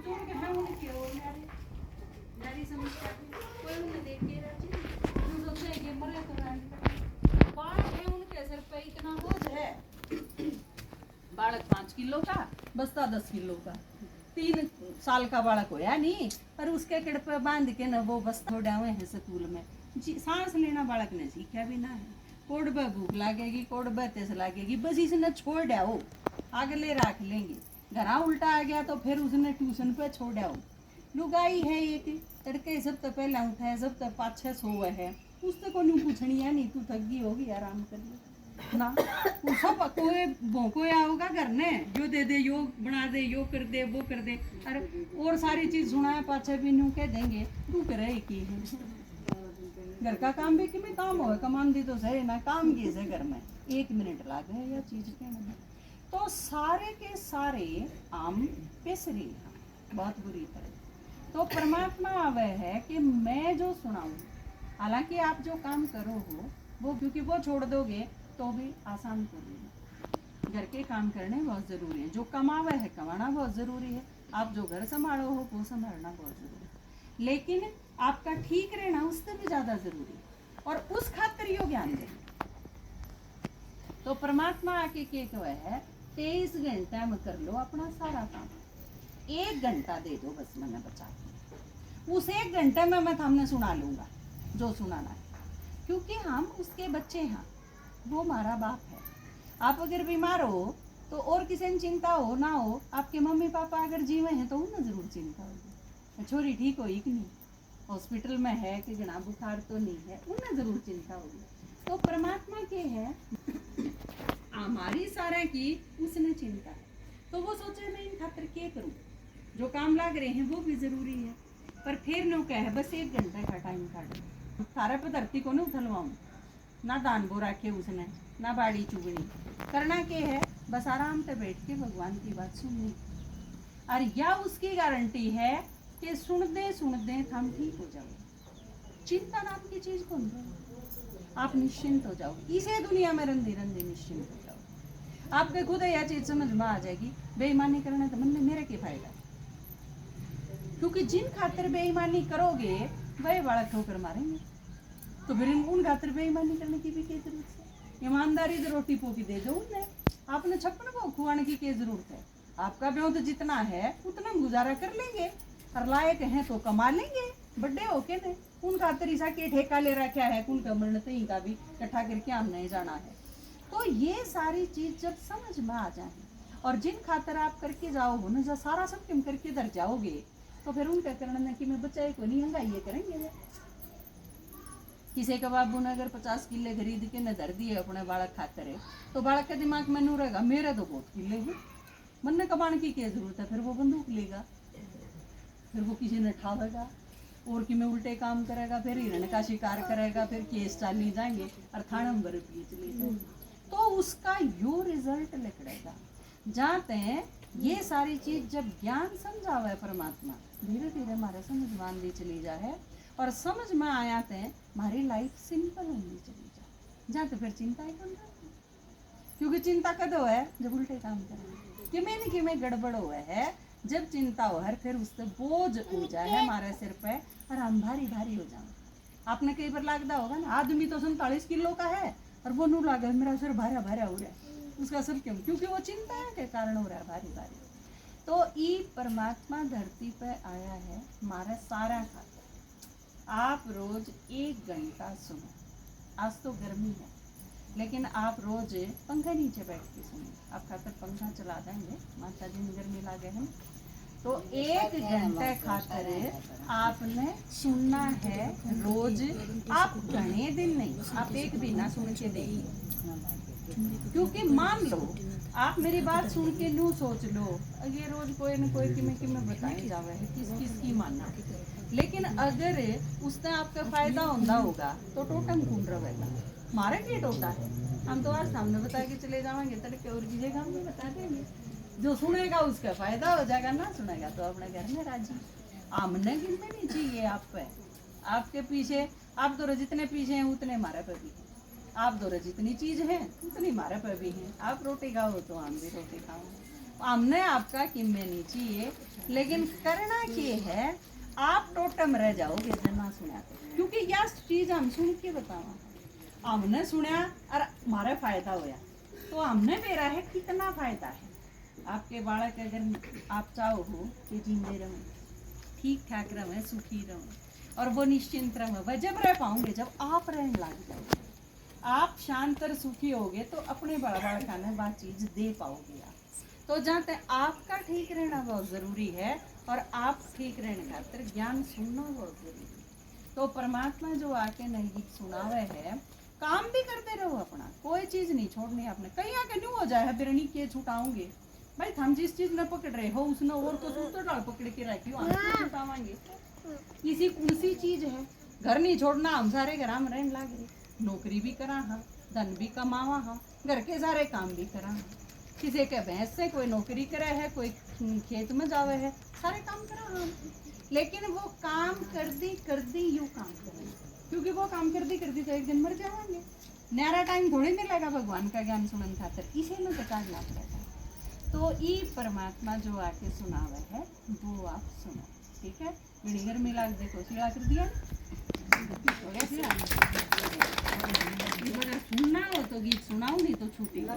तुम के है उन्हें क्यों नारी नारी समस्या कोई उन्हें देख के राजी तुम सोचते हैं कि मरे तो रानी बालक है उनके सर पे इतना बोझ है। बालक 5 किलो का बस्ता 10 किलो का 3 साल का बालक होया नहीं पर उसके किड़ पे बांध के न वो बस्ता छोड़ा हुए हैं स्कूल में सांस लेना बालक ने सीखा भी ना है। कोड पे भूख लागेगी कोड पे तेज लागेगी बस इसने छोड़ दिया हो अगले रख लेंगे घरा उल्टा आ गया तो फिर उसने ट्यूशन पे छोड़ा हो। लुगाई है एक तड़के सब तो पहला उठा है सब तो 5-6 सोए है उससे को नहीं पूछनी है नहीं तू थक गई होगी आराम कर ले ना वो सब कोई भोंको आओगा घर ने जो दे दे यो बना दे यो कर दे वो कर दे अरे और सारी चीज सुना पाछे भी नू कह देंगे तू करे की घर का काम भी कि मैं काम हो कमान दी तो सही ना काम की से घर में 1 मिनट लागे या चीज के में तो सारे के सारे आम पेसरी बहुत बुरी तरह तो परमात्मा आवे है कि मैं जो सुनाऊं हालांकि आप जो काम करो हो वो क्योंकि वो छोड़ दोगे तो भी आसान करोगे। घर के काम करने बहुत ज़रूरी है जो कमावे है कमाना बहुत ज़रूरी है आप जो घर संभालो हो वो संभालना बहुत ज़रूरी है लेकिन आपका ठीक रहना उससे भी ज़्यादा ज़रूरी है और उस खातिर यो ज्ञान दें। तो परमात्मा आके क्या कहे है 23 घंटे में कर लो अपना सारा काम 1 घंटा दे दो बस मैंने बचा के उस 1 घंटे में मैं हमने सुना लूँगा जो सुनाना है क्योंकि हम उसके बच्चे हैं वो हमारा बाप है। आप अगर बीमार हो तो और किसी ने चिंता हो ना हो आपके मम्मी पापा अगर जीवे हैं तो उन्हें ज़रूर चिंता होगी छोरी ठीक हो कि नहीं हॉस्पिटल में है कि घना बुखार तो नहीं है उन्हें ज़रूर चिंता होगी। तो परमात्मा के है हमारी सारा की उसने चिंता है तो वो सोचे मैं इन खातिर क्या करूं जो काम लाग रहे हैं वो भी जरूरी है पर फिर नो क्या है बस 1 घंटे का टाइम काटो सारे पे धरती को नहीं उथलवाऊं ना दान बो रखे उसने ना बाड़ी चुगनी करना क्या है बस आराम से बैठ के भगवान की बात सुननी और या उसकी गारंटी है कि सुनते हम ठीक हो जाओ चिंता नाम की चीज कौन है आप निश्चिंत हो जाओ इसे दुनिया में रंदी रंदी निश्चिंत हो जाओ आपके खुद यह चीज समझ में आ जाएगी बेईमानी करने तो मन में मेरा क्या फायदा क्योंकि जिन खातिर बेईमानी करोगे वही बड़ा ठोकर मारेंगे तो फिर उन खातिर बेईमानी करने की भी क्या जरूरत है ईमानदारी से रोटी पोकी दे दो उन्हें आपने 56 को खुआने की क्या जरूरत है आपका ब्यों तो जितना है उतना गुजारा कर लेंगे और लायक हैं तो कमा लेंगे बड़े होके ने उन खातिर ऐसा के ठेका ले रखा है उन कमर ही का भी इकट्ठा करके हम नहीं जाना है। तो ये सारी चीज जब समझ में आ जाए और जिन खातर आप करके जाओगे ना जब सारा सब तुम करके धर जाओगे तो फिर उनका करना कि मैं बच्चे को नहीं हंगा ये करेंगे किसी का बाबू ने अगर 50 किले खरीद के न धर दिए अपने बालक खातर है तो बालक के दिमाग में नू रहेगा मेरे तो बहुत किले हैं मन ने कमाने की क्या जरूरत है फिर वो बंदूक लेगा फिर वो किसी ने ठावेगा और कि मैं उल्टे काम करेगा फिर हिरण का शिकार करेगा फिर केस चालनी जाएंगे और थाना में बर्फ चले जाएंगे तो उसका यो रिजल्ट निकलेगा जाते हैं ये सारी चीज जब ज्ञान समझावा है परमात्मा धीरे धीरे हमारे समझ में आती चली जाए और समझ में आया थे हमारी लाइफ सिंपल होनी चली जाए जाते फिर चिंता ही कम क्योंकि चिंता कदो है जब उल्टे काम करें कि मैं गड़बड़ हुआ है जब चिंता हो हर फिर उससे बोझ हो जाए हमारे सिर पे और हम भारी भारी हो जाए आपने कई बार लगता होगा ना आदमी तो 47 किलो का है और वो नू लगा मेरा सिर भारा भारा हो रहा है उसका सिर क्यों क्योंकि वो चिंता के कारण हो रहा है भारी भारी। तो ई परमात्मा धरती पे आया है हमारा सारा खातिर आप रोज 1 घंटा सुनो आज तो गर्मी है लेकिन आप रोज पंखा नीचे बैठ के सुनो आप खातर पंखा चला देंगे माता जी ने गर्मी लागे हैं तो 1 घंटे खातिर आपने सुनना है रोज आप घने दिन नहीं आप 1 दिन ना सुन के देखिए क्योंकि मान लो आप मेरी बात सुन के नू सोच लो ये रोज कोई न कोई कि मैं बताई जावे है किस किस की मानना लेकिन अगर उसने आपका फायदा होता होगा तो टोटम कौन रहेगा हमारा क्या टोटा है हम तो आज सामने बता के चले जाएंगे तड़के और कीजिएगा हम बता देंगे जो सुनेगा उसका फायदा हो जाएगा ना सुनेगा तो अपने घर में राजी आमने गिनने नहीं चाहिए आप पे आपके पीछे आप दो जितने पीछे हैं उतने हमारे पे भी हैं आप दो जितनी चीज है उतनी हमारे पे भी हैं आप रोटी खाओ तो हम भी रोटी खाओ हमने आपका किम्मे नहीं चाहिए, लेकिन करना ये है आप टोटम रह जाओगे जना सुना, क्योंकि यह चीज हम सुन के बतावा, हमने सुना और हमारा फायदा होया, तो हमने मेरा है कितना फायदा है। आपके बालक अगर आप चाहो हो कि जिंदे रहो, ठीक ठाक रहे, सुखी रहो और वो निश्चिंत रहो, वह जब रह पाओगे जब आप रहने लग जाओगे, आप शांत और सुखी होगे तो अपने बड़ा बड़ा खाने बात चीज दे पाओगे आप। तो जहाँ तक आपका ठीक रहना बहुत जरूरी है और आप ठीक रहने खातिर ज्ञान सुनना बहुत जरूरी है। तो परमात्मा जो आके नई गीत सुनावे है, काम भी करते रहो अपना, कोई चीज नहीं छोड़नी आपने। कहीं आके न्यू हो जाए बिरणी के छुटाओगे भाई, हम जिस चीज में पकड़ रहे हो उसने और तो सूत्र डाल पकड़ के रखी हो, हम छुटावांगे किसी कौन सी चीज है। घर नहीं छोड़ना, हम सारे घर में रहने लाग रहे, नौकरी भी करा हाँ, धन भी कमावा हाँ, घर के सारे काम भी करा हाँ। किसी के भैंस से कोई नौकरी करे है, कोई खेत में जावे है, सारे काम करा हाँ, लेकिन वो काम कर दी यूं काम करें, क्योंकि वो काम कर दी तो एक दिन मर जाएंगे। न्यारा टाइम थोड़ी मिलेगा भगवान का ज्ञान सुनने खातिर, इसे में बता पड़ेगा। तो ये परमात्मा जो आके सुनावे है वो आप सुनो, ठीक है। विनिगर मिला देखो सीढ़ा कर दिया, सुनना हो तो गीत सुनाओ, नहीं तो छूटेगा।